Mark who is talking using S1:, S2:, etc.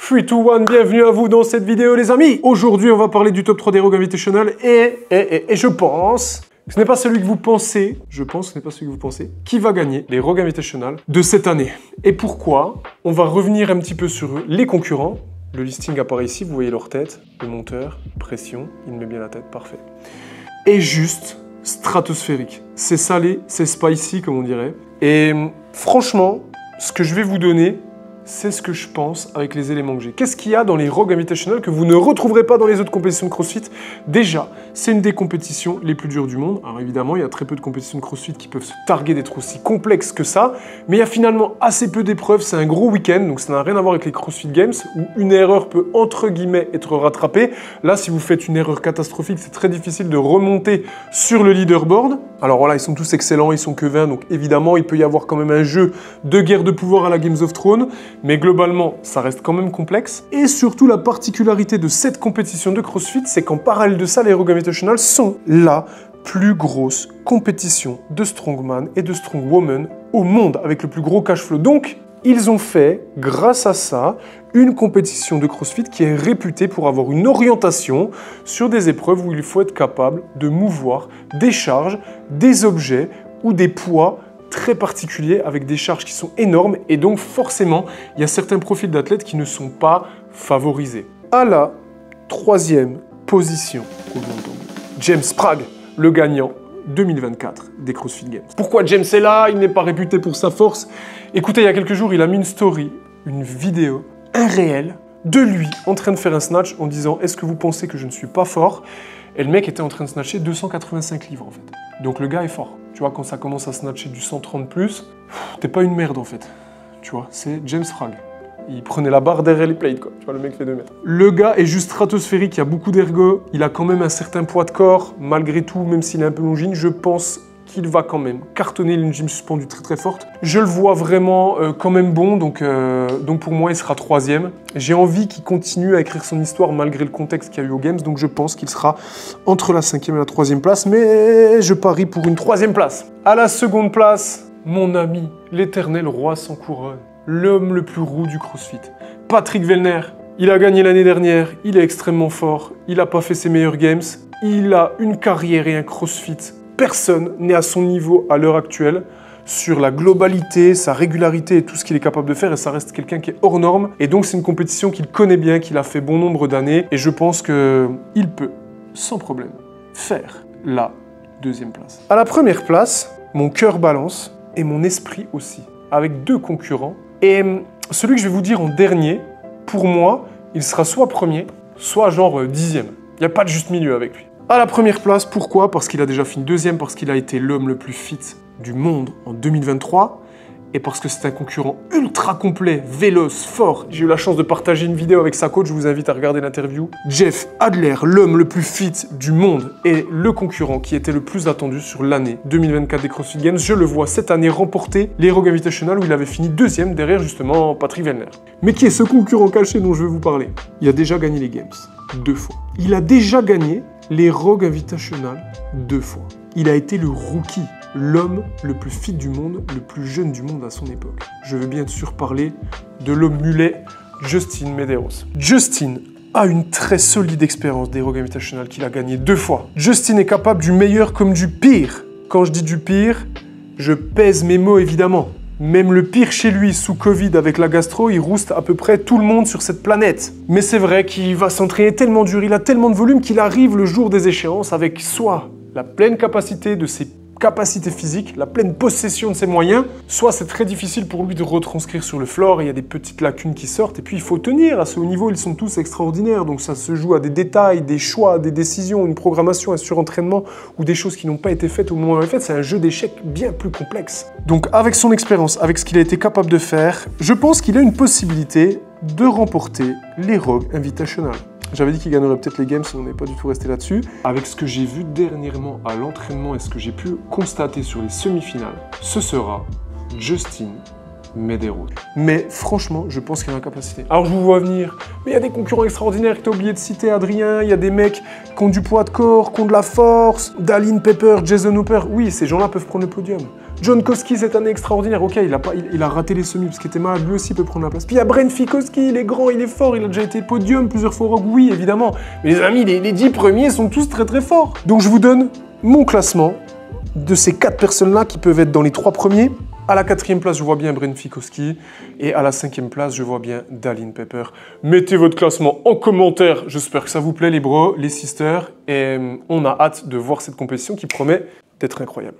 S1: 3, 2, 1, bienvenue à vous dans cette vidéo les amis. Aujourd'hui on va parler du top 3 des Rogue Invitational et je pense que ce n'est pas celui que vous pensez, qui va gagner les Rogue Invitational de cette année. Et pourquoi? On va revenir un petit peu sur les concurrents. Le listing apparaît ici, vous voyez leur tête, le monteur, pression, il met bien la tête, parfait. Et juste stratosphérique. C'est salé, c'est spicy comme on dirait. Et franchement, ce que je vais vous donner, c'est ce que je pense avec les éléments que j'ai. Qu'est-ce qu'il y a dans les Rogue Invitational que vous ne retrouverez pas dans les autres compétitions de CrossFit? Déjà, c'est une des compétitions les plus dures du monde. Alors évidemment, il y a très peu de compétitions de CrossFit qui peuvent se targuer d'être aussi complexes que ça, mais il y a finalement assez peu d'épreuves. C'est un gros week-end, donc ça n'a rien à voir avec les CrossFit Games, où une erreur peut entre guillemets être rattrapée. Là, si vous faites une erreur catastrophique, c'est très difficile de remonter sur le leaderboard. Alors voilà, ils sont tous excellents, ils sont que 20, donc évidemment, il peut y avoir quand même un jeu de guerre de pouvoir à la Games of Thrones. Mais globalement, ça reste quand même complexe. Et surtout, la particularité de cette compétition de CrossFit, c'est qu'en parallèle de ça, les Rogue Invitational sont la plus grosse compétition de strongman et de strongwoman au monde, avec le plus gros cash flow. Donc, ils ont fait, grâce à ça, une compétition de CrossFit qui est réputée pour avoir une orientation sur des épreuves où il faut être capable de mouvoir des charges, des objets ou des poids très particuliers avec des charges qui sont énormes et donc forcément il y a certains profils d'athlètes qui ne sont pas favorisés. À la 3e position, James Sprague, le gagnant 2024 des CrossFit Games. Pourquoi James est là? Il n'est pas réputé pour sa force. Écoutez, il y a quelques jours, il a mis une story, une vidéo, un réel de lui en train de faire un snatch en disant « Est-ce que vous pensez que je ne suis pas fort ?» Et le mec était en train de snatcher 285 livres en fait. Donc le gars est fort. Tu vois, quand ça commence à snatcher du 130 plus, t'es pas une merde en fait. Tu vois, c'est James Sprague. Il prenait la barre derrière les plates quoi. Tu vois, le mec fait 2 mètres. Le gars est juste stratosphérique, il y a beaucoup d'ergo. Il a quand même un certain poids de corps. Malgré tout, même s'il est un peu longiligne, je pense qu'il va quand même cartonner une gym suspendue très très forte. Je le vois vraiment quand même bon, donc pour moi il sera 3e. J'ai envie qu'il continue à écrire son histoire malgré le contexte qu'il y a eu aux Games, donc je pense qu'il sera entre la 5e et la 3e place, mais je parie pour une 3e place. À la 2e place, mon ami, l'éternel roi sans couronne, l'homme le plus roux du CrossFit, Patrick Vellner. Il a gagné l'année dernière, il est extrêmement fort, il n'a pas fait ses meilleurs Games, il a une carrière et un CrossFit. Personne n'est à son niveau à l'heure actuelle sur la globalité, sa régularité et tout ce qu'il est capable de faire, et ça reste quelqu'un qui est hors norme. Et donc c'est une compétition qu'il connaît bien, qu'il a fait bon nombre d'années, et je pense qu'il peut, sans problème, faire la 2e place. À la 1re place, mon cœur balance, et mon esprit aussi, avec 2 concurrents. Et celui que je vais vous dire en dernier, pour moi, il sera soit 1er, soit genre 10e. Il n'y a pas de juste milieu avec lui. À la 1re place, pourquoi? Parce qu'il a déjà fini 2e, parce qu'il a été l'homme le plus fit du monde en 2023, et parce que c'est un concurrent ultra complet, véloce, fort. J'ai eu la chance de partager une vidéo avec sa coach, je vous invite à regarder l'interview. Jeff Adler, l'homme le plus fit du monde, est le concurrent qui était le plus attendu sur l'année 2024 des CrossFit Games. Je le vois cette année remporter les Rogue Invitational où il avait fini 2e derrière justement Patrick Vellner. Mais qui est ce concurrent caché dont je vais vous parler? Il a déjà gagné les Games 2 fois. Il a déjà gagné les Rogue Invitational 2 fois. Il a été le rookie, l'homme le plus fit du monde, le plus jeune du monde à son époque. Je veux bien sûr parler de l'homme mulet, Justin Medeiros. Justin a une très solide expérience des Rogue Invitational qu'il a gagné 2 fois. Justin est capable du meilleur comme du pire. Quand je dis du pire, je pèse mes mots évidemment. Même le pire chez lui, sous Covid avec la gastro, il rouste à peu près tout le monde sur cette planète. Mais c'est vrai qu'il va s'entraîner tellement dur, il a tellement de volume qu'il arrive le jour des échéances avec soit la pleine capacité de ses capacités physiques, la pleine possession de ses moyens, soit c'est très difficile pour lui de retranscrire sur le floor, et il y a des petites lacunes qui sortent, et puis il faut tenir à ce haut niveau, ils sont tous extraordinaires, donc ça se joue à des détails, des choix, des décisions, une programmation, un surentraînement, ou des choses qui n'ont pas été faites au moment où elles sont faites, c'est un jeu d'échecs bien plus complexe. Donc avec son expérience, avec ce qu'il a été capable de faire, je pense qu'il a une possibilité de remporter les Rogue Invitational. J'avais dit qu'il gagnerait peut-être les Games, on n'est pas du tout resté là-dessus. Avec ce que j'ai vu dernièrement à l'entraînement et ce que j'ai pu constater sur les semi-finales, ce sera Justin Medeiros. Mais franchement, je pense qu'il a la capacité. Alors je vous vois venir, mais il y a des concurrents extraordinaires que tu as oublié de citer, Adrien. Il y a des mecs qui ont du poids de corps, qui ont de la force. Dallin Pepper, Jason Hooper. Oui, ces gens-là peuvent prendre le podium. John Koski cette année extraordinaire. Ok, il a raté les semis parce qu'il était malade. Lui aussi peut prendre la place. Puis il y a Brent Fikowski, il est grand, il est fort. Il a déjà été podium plusieurs fois au Rogue. Oui, évidemment. Mais les amis, les 10 premiers sont tous très très forts. Donc je vous donne mon classement de ces 4 personnes-là qui peuvent être dans les 3 premiers. À la 4e place, je vois bien Brent Fikowski. Et à la 5e place, je vois bien Dallin Pepper. Mettez votre classement en commentaire. J'espère que ça vous plaît, les bros, les sisters. Et on a hâte de voir cette compétition qui promet d'être incroyable.